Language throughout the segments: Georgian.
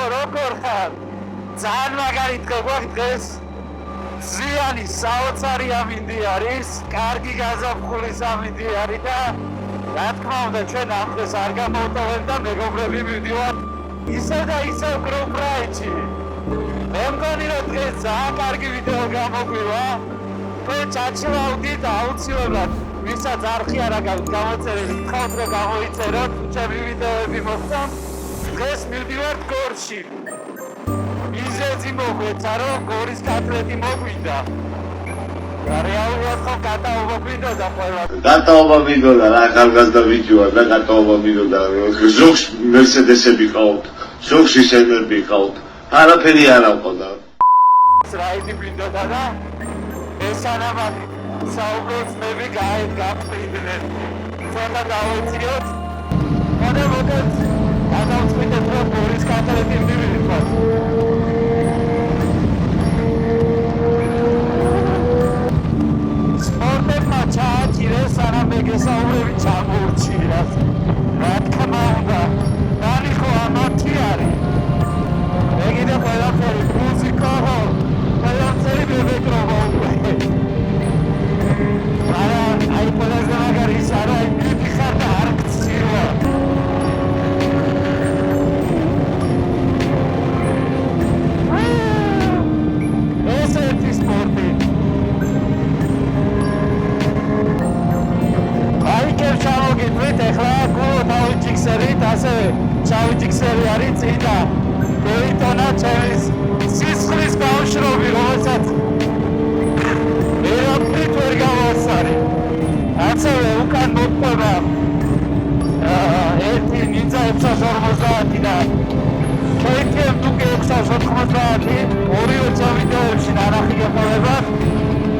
გოგო როგორ ხარ? ძალიან მაგარი თქვენ დღეს ზიანი საოცარი ამინდი არის, კარგი გაზაფხულის ამინდი არის და რა თქმა უნდა ჩვენ ამ დღეს არ გამოვტოვებთ და მეგობრები მივდივართ ისევ და ისევ გრუპ რაიჩი. მე მგონი რომ დღეს ძალიან კარგი ვიდეო გამოგვივა. თქვენ ჩაჩვავდით აუცილებლად ვისაც არხი არ აქვს გამოწერილი, გთხოვთ რომ გამოიწეროთ, ჩემი ვიდეოები მოხდათ. დღეს მივდივართ გორში. მიზეზი მოგვეცა რომ გორის კატლეტი მოგვიდა. რეალურად ხო გატაობა მინდოდა ყველა. გატაობა მინდოდა რა ახალგაზრდა ვიჯი ვარ და გატაობა მინდოდა. ზოგს მერსედესები ყავთ, ზოგს ისენები ყავთ. არაფერი არ აყავდა. რაიდი მინდოდა და ესანამად საუბრობნები გაფრინდნენ. ცოტა დავიციოთ. მოდით გადავწყვიტეთ რომ გორის კატლეტი მივიღოთ. სპორტებმა ჩააჭირეს სანამ მეგესაუბრები ჩამოურჩიათ. რა თქმა უნდა, მალი ხო ამათი არის. ეგida ყველაფერი მუსიკა ხო, ყველაფერი მებეკრობა უკვე. აი ყველაზე მაგარი ის არა, მიფიხარ და არ გცივა. ეს ერთი სპორტი. ჩავიგეთ ახლა გულო დავიჯიქსერით, ასევე ჩავიჯიქსერი არის წინ და მოიტანა ჩემის სისხლის ბავშვები, რომელსაც ერაფრით ვერ გავასარი. ასევე უკან მოყვება ერთი ნინძა 650 და KTM Duke 690, ორივე ჩემ ვიდეოებში ნანახი გეყოლება,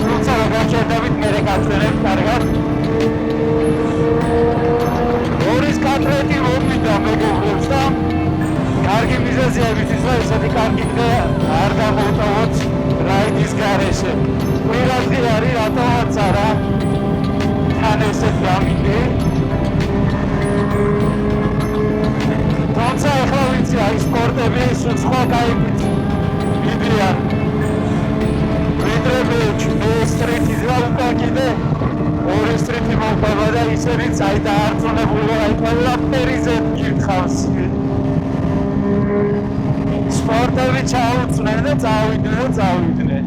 თუმცა რა გაჩერდებით მერე გაწვენებ კარგად. გორის კატლეტი მოგვიდა მეგობრებს და კარგი მიზეზია იმისთვის რომ ესეთი კარგი დღე არ გამოვტოვოთ რაიდის გარეშე. პირადი არის რატომაც არა თან ესეთ გამინდი. თუმცა ახლა ვიცი აი სპორტები სხვა გაიგეთ მიდიან. ვიდრე სტრიტის რა უკან კიდე ორი სტრიტი მოყვება და ისინი აი დაარწმუნებული აი ყველაფერიზე გიხავს. სპორტები ჩაუწნენ და წავიდნენ.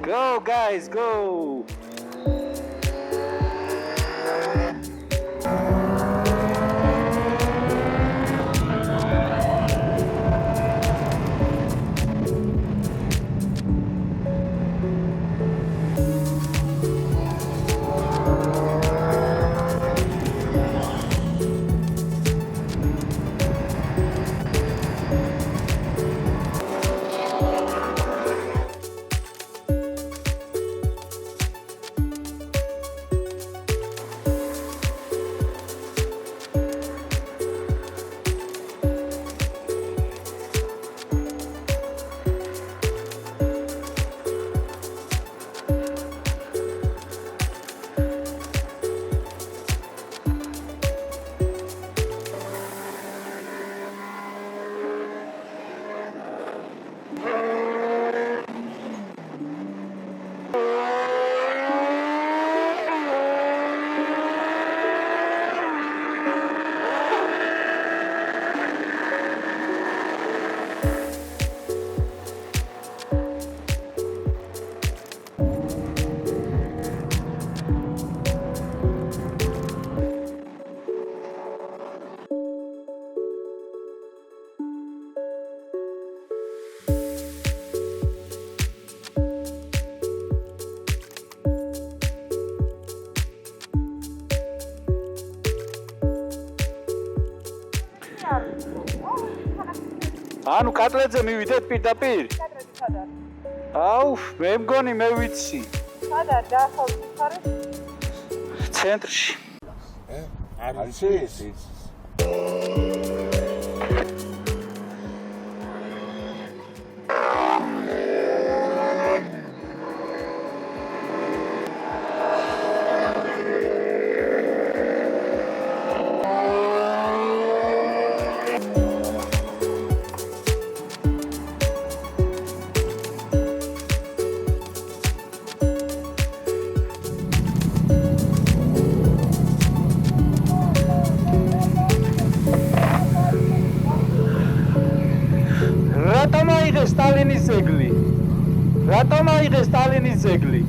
Go guys, go! ანუ კატლეტზე მივიდეთ პირდაპირ? კატლეტი სად არის? აუ, მე მგონი მე ვიცი. სად არის დაახლოებით ხარ? ცენტრში. არის ის. რატომ აიღეს სტალინის ძეგლი? რატომ აიღეს სტალინის ძეგლი?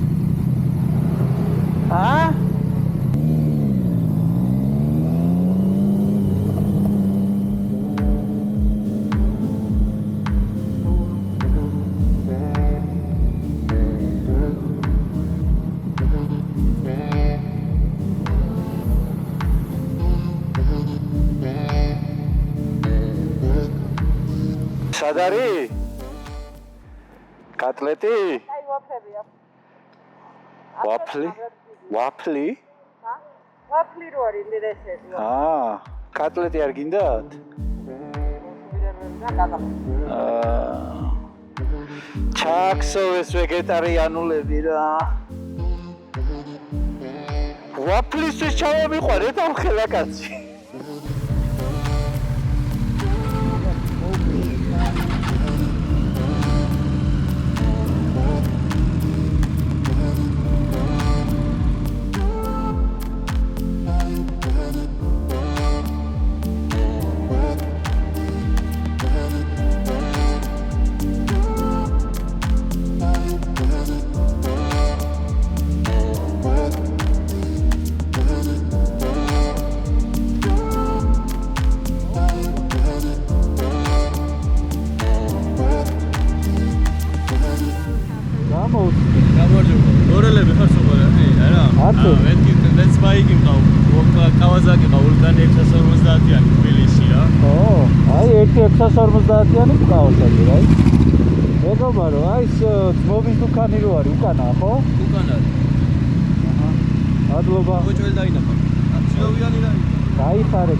სად არის? კატლეტი? აი ვაფლები აქვს. ვაფლი? ვაფლი? ვაფლი რო არის ინტერესები. კატლეტი არ გინდათ? ჩაქსოვეს ვეგეტარიანულები რა. ვაფლისთვის ჩავამიყვანეთ ამ ხელაკაცი. კავაზაკი ვულკანი 650-იანი თბილისია. აი 1-650-იანი კავაზაკი რა. მეგობარო, აი ეს ძმობის დუქანი რო არის უკანა, ხო? უკანა არის. ადლობა. ოჭველი დაინახა. ცნობიანი და გაიხარე.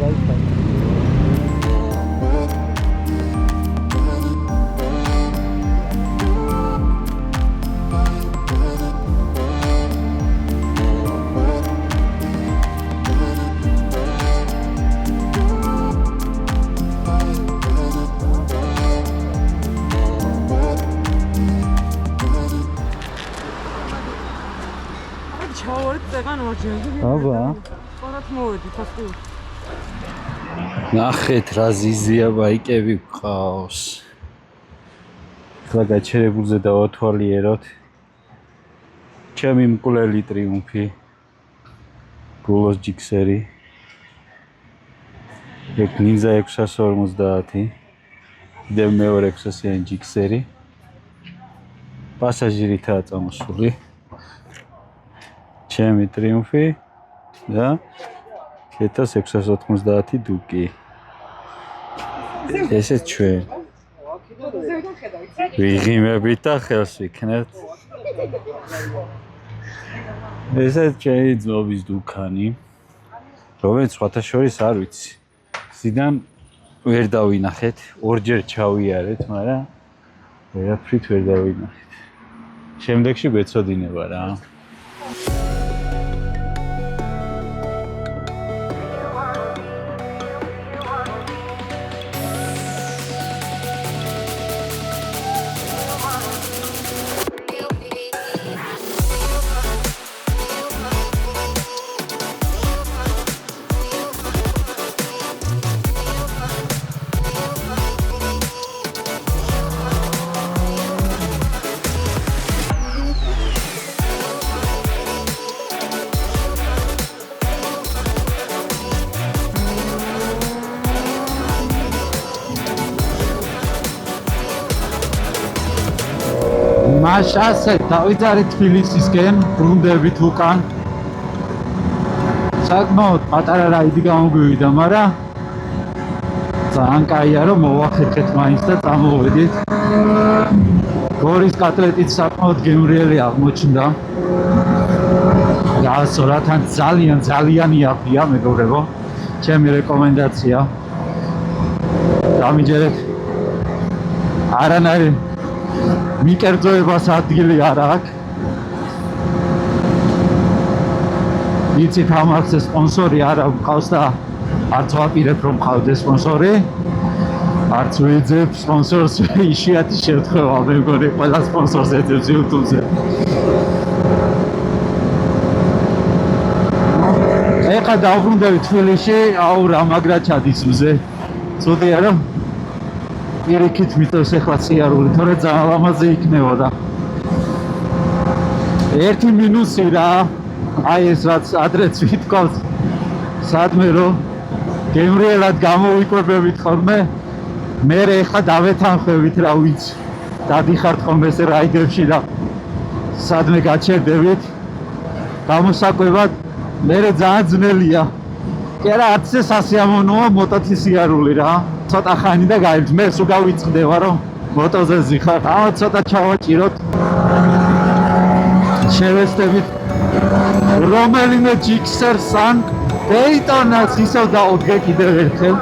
აბა. ხორათ მოვედი ფასტი. ნახეთ რა ზიზია ბაიკები გყავს. ახლა გაჩერებულზე დავათვალიეროთ. ჩემი მკვლელი ტრიუმფი. გულოს ჯიქსერი. ეგ ნინზა 650. კიდევ მეორე 600-იანი ჯიქსერი. პასაჟირითაა წამოსული. ჩემი ტრიუმფი და 1690 დუკი. ესე ჩვენ ვიღიმებით და ხელს ვიქნებთ. ესე ჩემი ძმობის დუქანი, რომელიც სხვათა შორის არ ვიცი. ზიდან ვერ დავინახეთ, ორჯერ ჩავიარეთ, მაგრამ ვერაფრით ვერ დავინახეთ. შემდეგში გვეცოდინება რა. მაშ ასე დავიძარით თბილისისკენ ბრუნდებით უკან. საკმაოდ პატარა რაიდი გამოგვივიდა, მაგრამ ძალიან კაია რომ მოვახერხეთ მაინც და წამოვედით. გორის კატლეტიც საკმაოდ გემრიელი აღმოჩნდა. გასო რათან ძალიან იაფია მეგობრებო. ჩემი რეკომენდაცია. დამიჯერეთ. არანაირი მიკერძოებას ადგილი არ აქვს. იცით ამას სპონსორი არ აქვს და არც ვაპირებ რომ ყავდეს სპონსორი. არც ვეძებ სპონსორს იშვიათი შემთხვევა მე მგონი ყველა სპონსორს ეძებს YouTube-ზე. ეხლა დავბრუნდები თბილისში, აუ რა მაგრა ჩადის მზე. ცუდია რომ პირიქით მიწევს ეხლა სიარული, თორე ძალიან ლამაზი იქნებოდა. ერთი მინუსი რა, აი ეს რაც ადრეც ვიტყავს, სადმე რომ გემრიელად გამოვიკვებებით ხოლმე, მე ეხლა დავეთანხმებით რა ვიცი. დადიხართ ხოლმე ეს რაიდებში და სადმე გაჩერდებით. გამოსაკვებად მე ძალიან ძნელია. კი არა, არც ეს სასიამოვნოა მოტოთი სიარული რა. ცოტა ხანი და გაივთ. მე სულ გავიწყდება რომ მოტოზე ზიხარ. აუ ცოტა ჩავაჭიროთ. შევესწრებით რომელიმე ჯიქსერს ან დეიტონას ისევ დაუდგე კიდევ ერთხელ.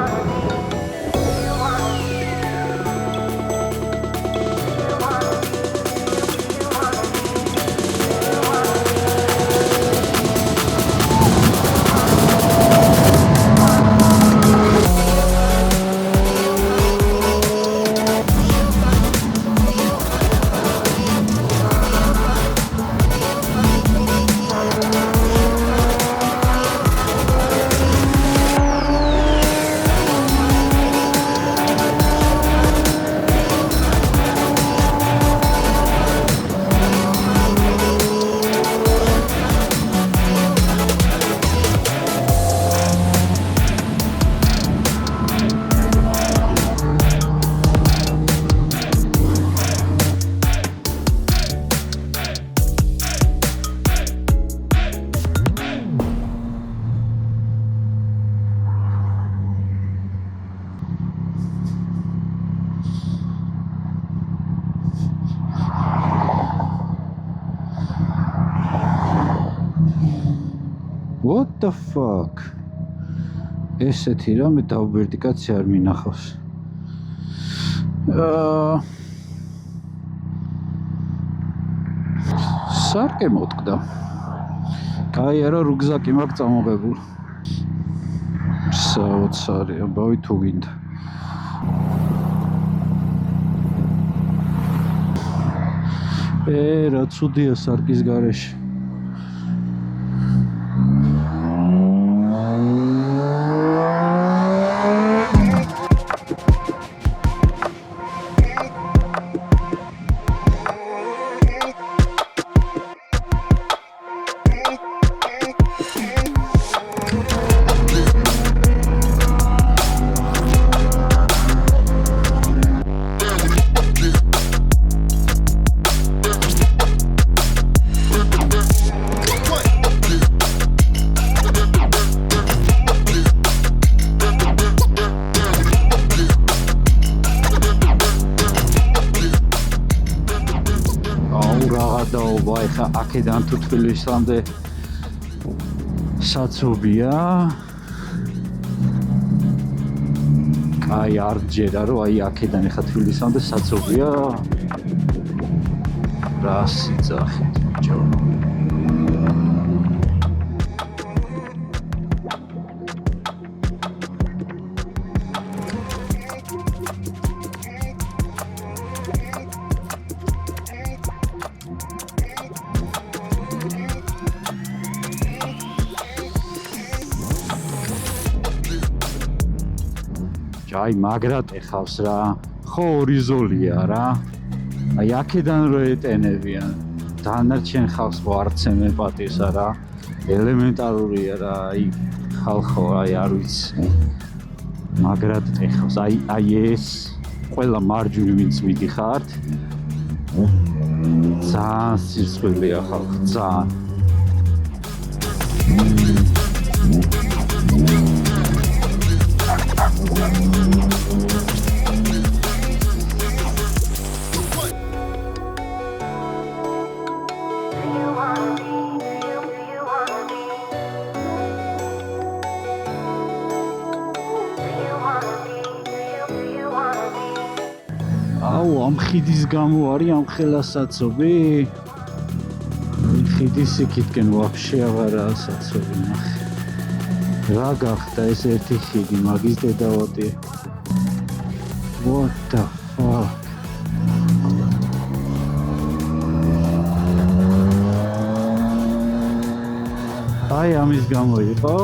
What the fuck? ესეთი რამე დავბერდი კაცი არ მინახავს. სარკე მოტკდა. კაია რა რუგზაკი მაქვს წამოღებული. საოცარი, ამბავი თუ გინდა. რა ცუდია სარკის გარეშე. ეხა აქედან თუ თბილისამდე საცობია. კაი არ ჯერა რომ აი აქედან ეხა თბილისამდე საცობია. რა სიძახით ბიჭო. აი მაგრად ეხავს რა. ხო ორი ზოლია რა. აი აქედან რო ეტენებიან. დანარჩენ ხალხს ვარც ემპათიისა რა. ელემენტარულია რა. აი ხალხო აი არ ვიცი. მაგრად ეხავს. აი ეს ყველა მარჯვნივ ვინც მიდიხართ. ძალიან სიცხვილია ხალხი, ძალიან. აუ, ამ ხიდის გამო არის ამ ხელასაცობი. ხიდის იქითკენ ვაფშე აღარაა საცობი, ნახე. რა გახდა ეს ერთი ხიდი, მაგის დედავატი. What the fuck? აი ამის გამო იყო.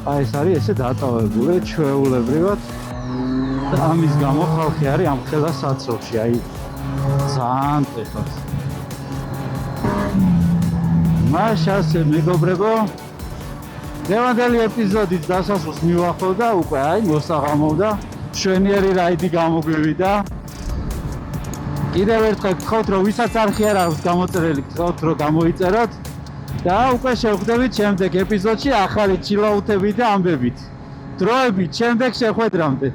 აი ეს არის ესე დატოვებული ჩვეულებრივად. და ამის გამო ხალხი არის ამ ხელასაცობში, აი ძალიან ეხლა. მაშასე მეგობრებო, დღევანდელი ეპიზოდის დასასრულს მივახავდა უკვე, აი მოსაღამოვდა, შვენიერი რაიდი გამოგვივიდა. კიდევ ერთხელ გთხოვთ, რომ ვისაც არხი არ აქვს გამოწერილი, გთხოვთ, რომ გამოიწეროთ და უკვე შევხვდებით შემდეგ ეპიზოდში ახალი ჩილაუთებით და ამბებით. დროებით შემდეგ შეხვედრამდე.